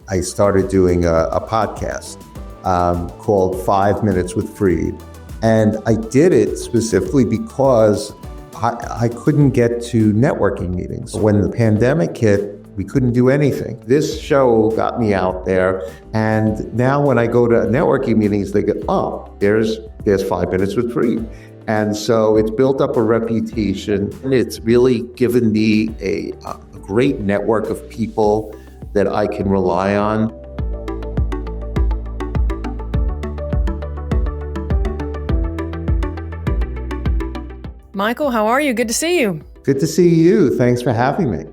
I started doing a podcast called 5 Minutes with Freed. And I did it specifically because I couldn't get to networking meetings. When the pandemic hit, we couldn't do anything. This show got me out there. And now when I go to networking meetings, they go, oh, there's 5 Minutes with Freed. And so it's built up a reputation. And it's really given me a great network of people that I can rely on. Michael, how are you? Good to see you. Good to see you. Thanks for having me.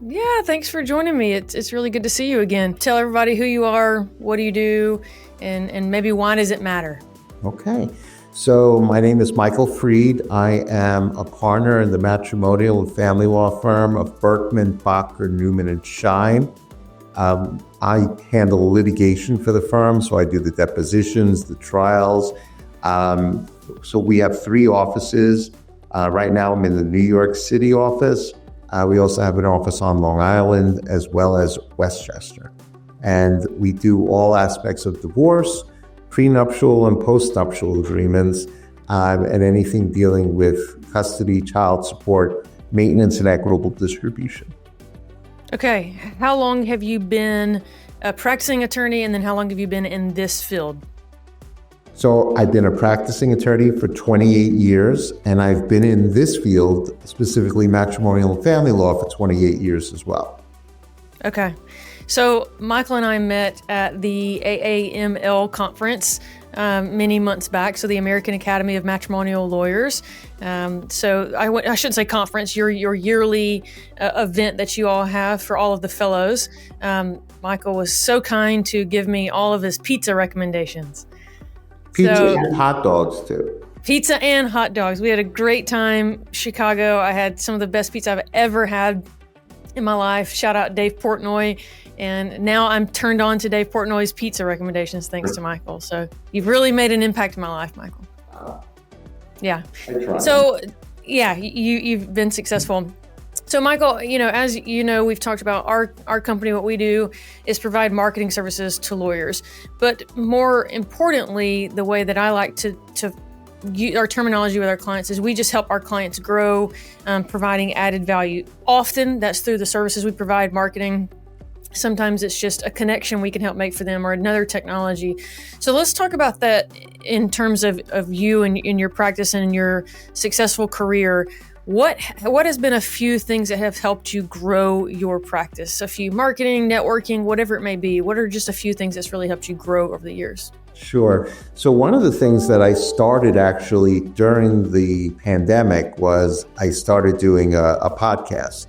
Yeah, thanks for joining me. It's really good to see you again. Tell everybody who you are, what do you do, and maybe why does it matter? Okay. So my name is Michael Freed. I am a partner in the matrimonial and family law firm of Berkman Bottger Newman Schein. I handle litigation for the firm, so I do the depositions, the trials. So we have 3 offices. Right now I'm in the New York City office. We also have an office on Long Island as well as Westchester. And we do all aspects of divorce, prenuptial and postnuptial agreements, and anything dealing with custody, child support, maintenance, and equitable distribution. Okay, how long have you been a practicing attorney, and then how long have you been in this field? So I've been a practicing attorney for 28 years, and I've been in this field, specifically matrimonial and family law, for 28 years as well. Okay. So Michael and I met at the AAML conference many months back, so the American Academy of Matrimonial Lawyers. I should say conference, your yearly event that you all have for all of the fellows. Michael was so kind to give me all of his pizza recommendations. Pizza and hot dogs too. Pizza and hot dogs. We had a great time. Chicago, I had some of the best pizza I've ever had in my life. Shout out Dave Portnoy. And now I'm turned on to Dave Portnoy's pizza recommendations thanks to Michael. So you've really made an impact in my life, Michael. Yeah. So yeah, you've been successful. So Michael, as you know, we've talked about our company. What we do is provide marketing services to lawyers. But more importantly, the way that I like to use our terminology with our clients is we just help our clients grow, providing added value. Often that's through the services we provide, marketing. Sometimes it's just a connection we can help make for them or another technology. So let's talk about that in terms of you and in your practice and your successful career. What has been a few things that have helped you grow your practice? A few marketing, networking, whatever it may be. What are just a few things that's really helped you grow over the years? Sure. So one of the things that I started actually during the pandemic was I started doing a podcast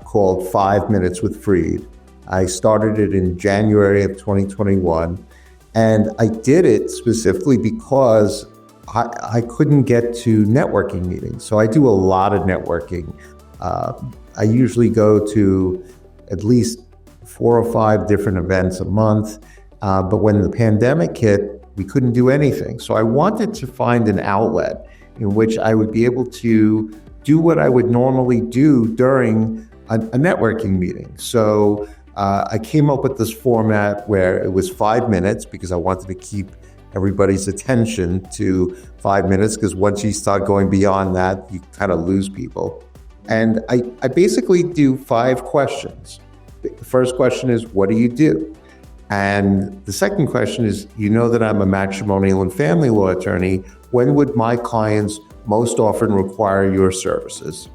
called 5 Minutes with Freed. I started it in January of 2021, and I did it specifically because I couldn't get to networking meetings. So I do a lot of networking. I usually go to at least 4 or 5 different events a month. But when the pandemic hit, we couldn't do anything. So I wanted to find an outlet in which I would be able to do what I would normally do during a networking meeting. So I came up with this format where it was 5 minutes because I wanted to keep everybody's attention to 5 minutes, because once you start going beyond that, you kind of lose people. And I basically do 5 questions. The first question is, what do you do? And the second question is, that I'm a matrimonial and family law attorney. When would my clients most often require your services?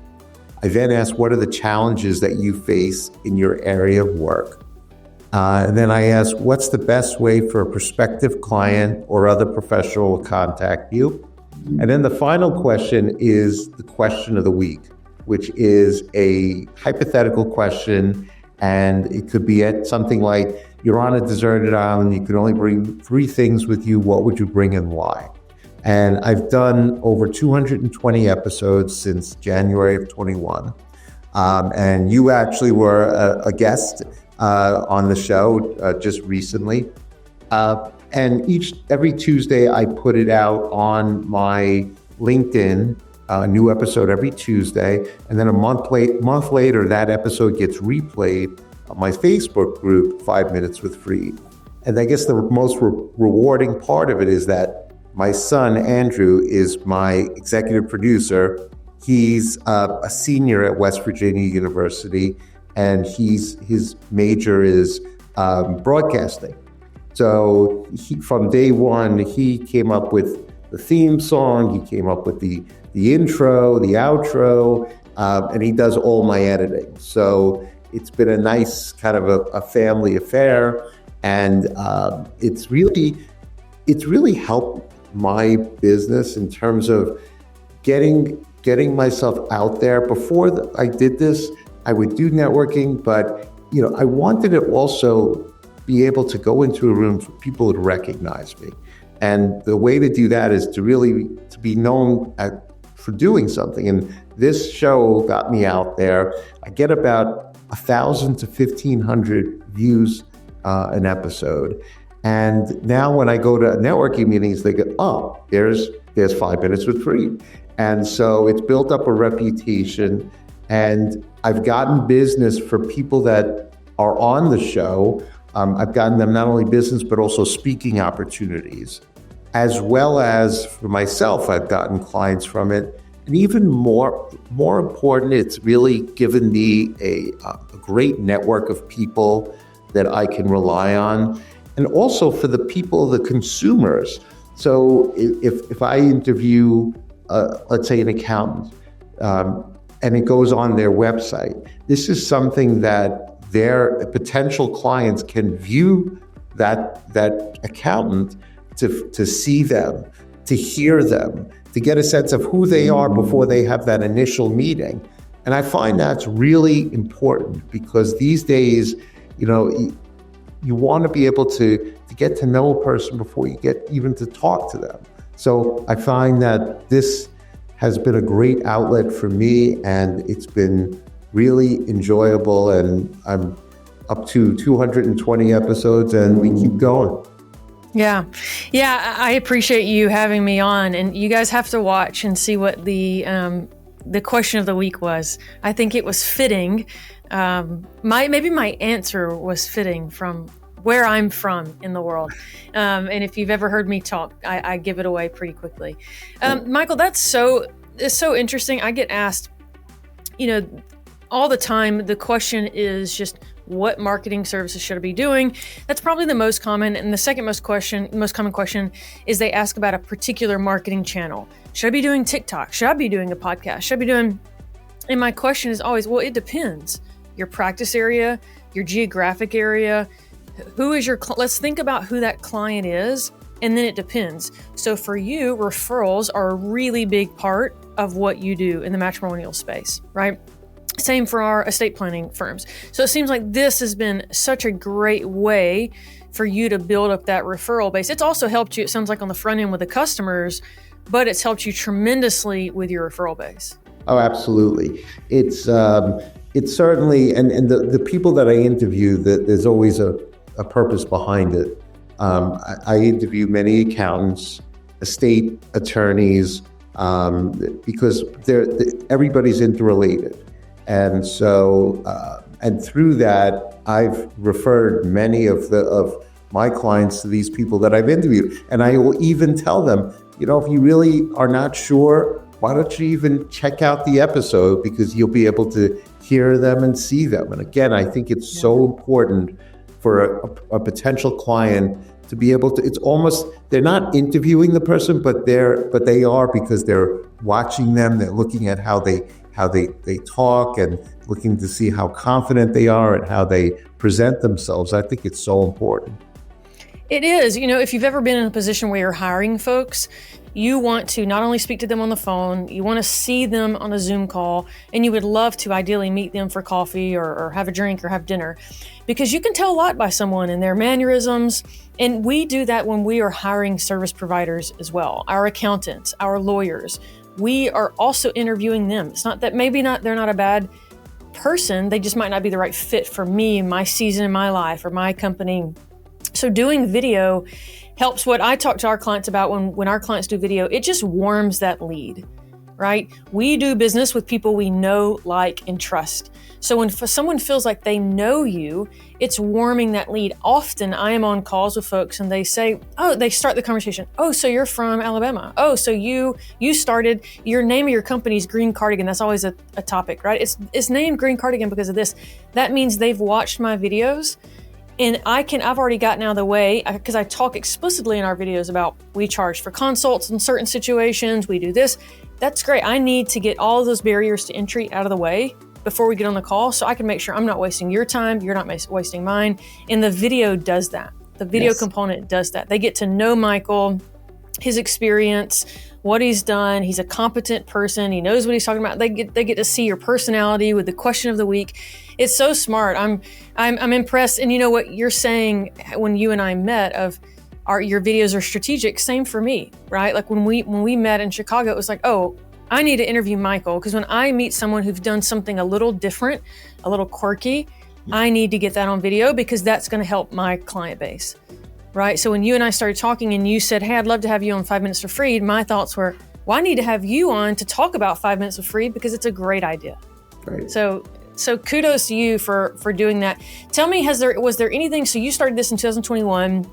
I then ask, what are the challenges that you face in your area of work? And then I ask, what's the best way for a prospective client or other professional to contact you? And then the final question is the question of the week, which is a hypothetical question. And it could be at something like, you're on a deserted island, you can only bring 3 things with you. What would you bring and why? And I've done over 220 episodes since January of 21. And you actually were a guest on the show just recently. And every Tuesday I put it out on my LinkedIn, a new episode every Tuesday. And then a month later, that episode gets replayed my Facebook group, 5 Minutes with Freed. And I guess the most rewarding part of it is that my son, Andrew, is my executive producer. He's a senior at West Virginia University, and his major is broadcasting. So from day one, he came up with the theme song, he came up with the intro, the outro, and he does all my editing. So it's been a nice kind of a family affair, and it's really helped my business in terms of getting myself out there. Before I did this, I would do networking, but I wanted to also be able to go into a room for people to recognize me. And the way to do that is to be known for doing something. And this show got me out there. I get about 1,000 to 1,500 views an episode. And now when I go to networking meetings, they go, oh, there's 5 Minutes with Freed. And so it's built up a reputation. And I've gotten business for people that are on the show. I've gotten them not only business, but also speaking opportunities. As well as for myself, I've gotten clients from it. And even more important, it's really given me a great network of people that I can rely on. And also for the people, the consumers. So if I interview, let's say, an accountant, and it goes on their website, this is something that their potential clients can view that accountant to see them, to hear them, to get a sense of who they are before they have that initial meeting. And I find that's really important because these days, you want to be able to get to know a person before you get even to talk to them. So I find that this has been a great outlet for me, and it's been really enjoyable, and I'm up to 220 episodes, and we keep going. Yeah, I appreciate you having me on, and you guys have to watch and see what the question of the week was. I think it was fitting. Maybe my answer was fitting from where I'm from in the world. And if you've ever heard me talk, I give it away pretty quickly. Michael, it's so interesting. I get asked, all the time. The question is just, what marketing services should I be doing? That's probably the most common. And the second most common question is they ask about a particular marketing channel. Should I be doing TikTok? Should I be doing a podcast? Should I be doing? And my question is always, well, it depends. Your practice area, your geographic area, who is let's think about who that client is, and then it depends. So for you, referrals are a really big part of what you do in the matrimonial space, right? Same for our estate planning firms. So it seems like this has been such a great way for you to build up that referral base. It's also helped you, it sounds like, on the front end with the customers, but it's helped you tremendously with your referral base. Oh, absolutely. It's certainly, and the people that I interview, there's always a purpose behind it. I interview many accountants, estate attorneys, because everybody's interrelated. And so, and through that, I've referred many of my clients to these people that I've interviewed. And I will even tell them, if you really are not sure, why don't you even check out the episode, because you'll be able to hear them and see them. And again, I think it's so important for a potential client to be able to, it's almost, they're not interviewing the person, but they are, because they're watching them, they're looking at how they talk and looking to see how confident they are and how they present themselves. I think it's so important. It is. If you've ever been in a position where you're hiring folks, you want to not only speak to them on the phone, you want to see them on a Zoom call, and you would love to ideally meet them for coffee or have a drink or have dinner, because you can tell a lot by someone and their mannerisms. And we do that when we are hiring service providers as well. Our accountants, our lawyers, we are also interviewing them. It's not that they're not a bad person. They just might not be the right fit for me, my season in my life, or my company. So doing video helps. What I talk to our clients about when our clients do video, it just warms that lead. right? We do business with people we know, like, and trust. So when someone feels like they know you, it's warming that lead. Often I am on calls with folks and they say, they start the conversation. Oh, so you're from Alabama. Oh, so you started, your name of your company is Green Cardigan. That's always a topic, right? It's named Green Cardigan because of this. That means they've watched my videos, and I've already gotten out of the way because I talk explicitly in our videos about we charge for consults in certain situations. We do this. That's great. I need to get all of those barriers to entry out of the way before we get on the call, so I can make sure I'm not wasting your time, you're not wasting mine. And the video does that. The video component does that. They get to know Michael, his experience, what he's done. He's a competent person. He knows what he's talking about. They get to see your personality with the question of the week. It's so smart. I'm impressed. And you know what you're saying when you and I met of your videos are strategic. Same for me, right? Like when we met in Chicago, it was like, oh, I need to interview Michael, because when I meet someone who's done something a little different, a little quirky, I need to get that on video because that's going to help my client base, right? So when you and I started talking and you said, hey, I'd love to have you on 5 Minutes for Free, my thoughts were, well, I need to have you on to talk about 5 Minutes for Free because it's a great idea. Right. So kudos to you for doing that. Tell me, was there anything, so you started this in 2021,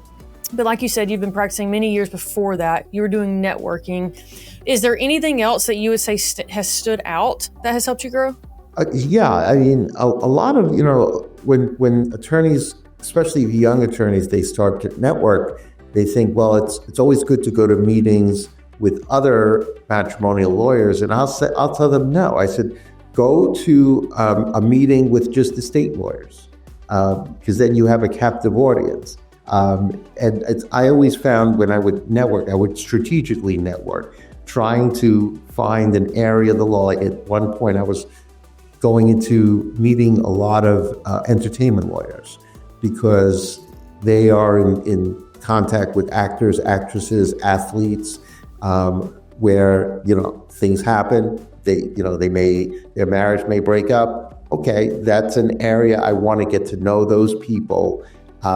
but like you said, you've been practicing many years before that. You were doing networking. Is there anything else that you would say has stood out that has helped you grow? Yeah, I mean, a lot of, when attorneys, especially young attorneys, they start to network, they think, well, it's always good to go to meetings with other matrimonial lawyers. And I'll tell them no. I said, go to a meeting with just estate lawyers, because then you have a captive audience. I always found when I would network, I would strategically network, trying to find an area of the law. At one point, I was going into meeting a lot of entertainment lawyers because they are in contact with actors, actresses, athletes, where things happen. Their marriage may break up. Okay, that's an area I want to get to know those people.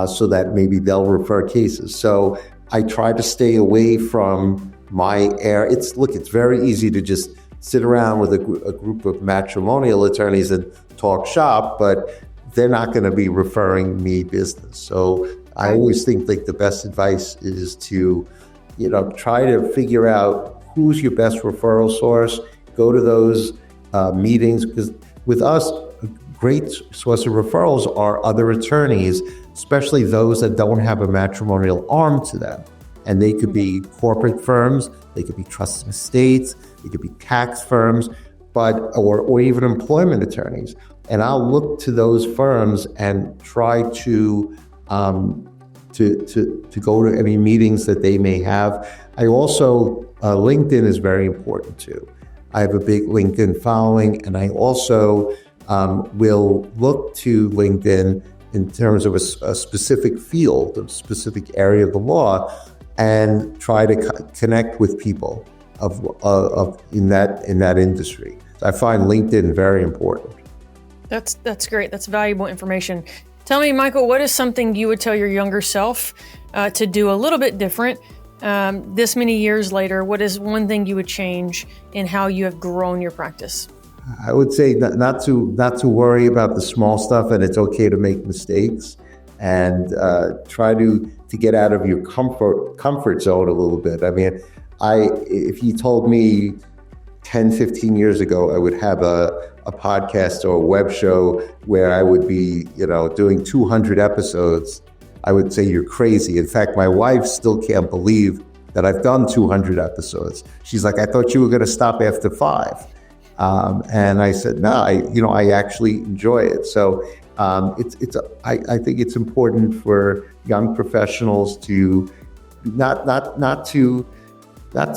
So that maybe they'll refer cases. So I try to stay away from my area. It's very easy to just sit around with a group of matrimonial attorneys and talk shop, but they're not going to be referring me business. So I always think the best advice is to, try to figure out who's your best referral source. Go to those meetings, because with us, a great source of referrals are other attorneys, especially those that don't have a matrimonial arm to them. And they could be corporate firms, they could be trusts and estates, they could be tax firms, or even employment attorneys. And I'll look to those firms and try to go to any meetings that they may have. I also, LinkedIn is very important too. I have a big LinkedIn following, and I also will look to LinkedIn in terms of a specific field, a specific area of the law, and try to connect with people in that industry. I find LinkedIn very important. That's great. That's valuable information. Tell me, Michael, what is something you would tell your younger self to do a little bit different this many years later? What is one thing you would change in how you have grown your practice? I would say not to worry about the small stuff, and it's okay to make mistakes, and try to get out of your comfort zone a little bit. I mean, if you told me 10, 15 years ago I would have a podcast or a web show where I would be, doing 200 episodes, I would say you're crazy. In fact, my wife still can't believe that I've done 200 episodes. She's like, I thought you were going to stop after 5. And I said, no, I actually enjoy it. So I think it's important for young professionals to not to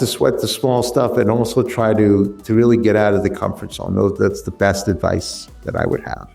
sweat the small stuff, and also try to really get out of the comfort zone. That's the best advice that I would have.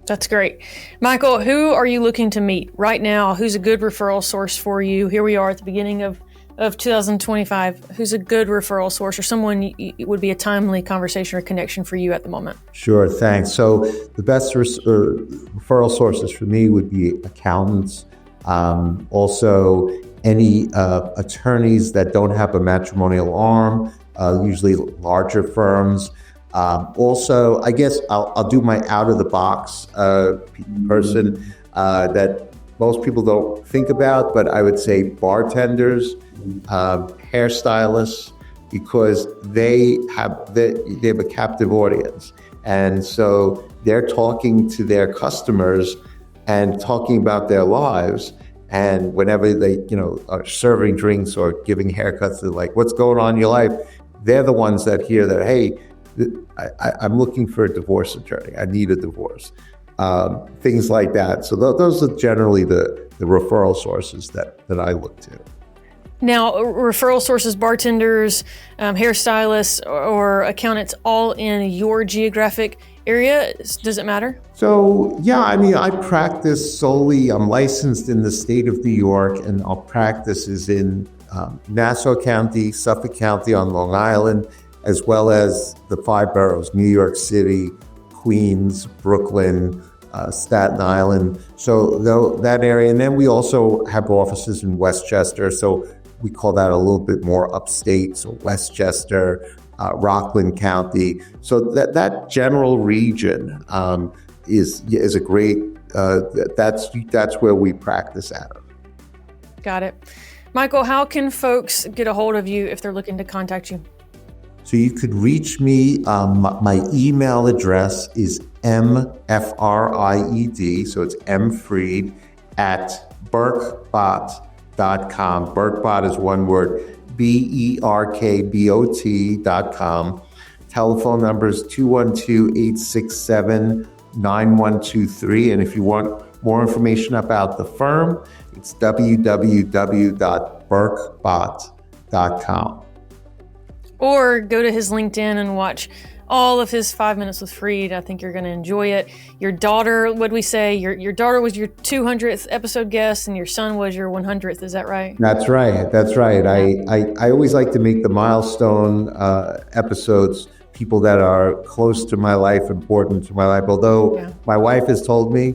That's great. Michael, who are you looking to meet right now? Who's a good referral source for you? Here we are at the beginning of 2025. Who's a good referral source, or someone would be a timely conversation or connection for you at the moment? Sure, thanks. So the best referral sources for me would be accountants, also any attorneys that don't have a matrimonial arm, usually larger firms. Also, I guess I'll do my out of the box person that most people don't think about, but I would say bartenders, hairstylists, because they have a captive audience. And so they're talking to their customers and talking about their lives. And whenever they, are serving drinks or giving haircuts, they're like, what's going on in your life? They're the ones that hear that, hey, I'm looking for a divorce attorney. I need a divorce. Things like that. So those are generally the referral sources that I look to. Now, referral sources, bartenders, hairstylists, or accountants, all in your geographic area. Does it matter? So, yeah, I practice solely, I'm licensed in the state of New York, and our practice is in Nassau County, Suffolk County on Long Island, as well as the 5 boroughs, New York City, Queens, Brooklyn, Staten Island. So that area. And then we also have offices in Westchester. So we call that a little bit more upstate. So Westchester, Rockland County. So that general region is a great, that's where we practice out of. Got it. Michael, how can folks get a hold of you if they're looking to contact you? So you could reach me. My email address is mfried, so it's mfried at berkbot.com. Berkbot is one word, berkbot.com. Telephone number is 212-867-9123. And if you want more information about the firm, it's www.berkbot.com. Or go to his LinkedIn and watch all of his 5 Minutes with Freed. I think you're going to enjoy it. Your daughter, what'd we say? Your daughter was your 200th episode guest, and your son was your 100th. Is that right? That's right. I always like to make the milestone episodes people that are close to my life, important to my life. Although my wife has told me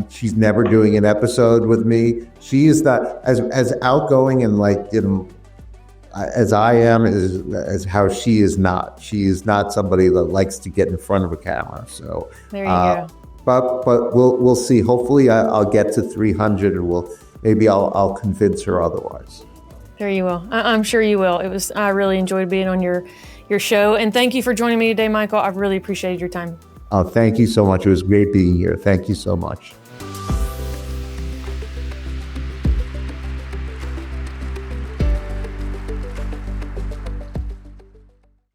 she's never doing an episode with me. She is not as outgoing and as I am, as how she is not. She is not somebody that likes to get in front of a camera. So there you go. But we'll see. Hopefully, I'll get to 300, and maybe I'll convince her otherwise. There you will. I'm sure you will. I really enjoyed being on your show, and thank you for joining me today, Michael. I really appreciated your time. Oh, thank you so much. It was great being here. Thank you so much.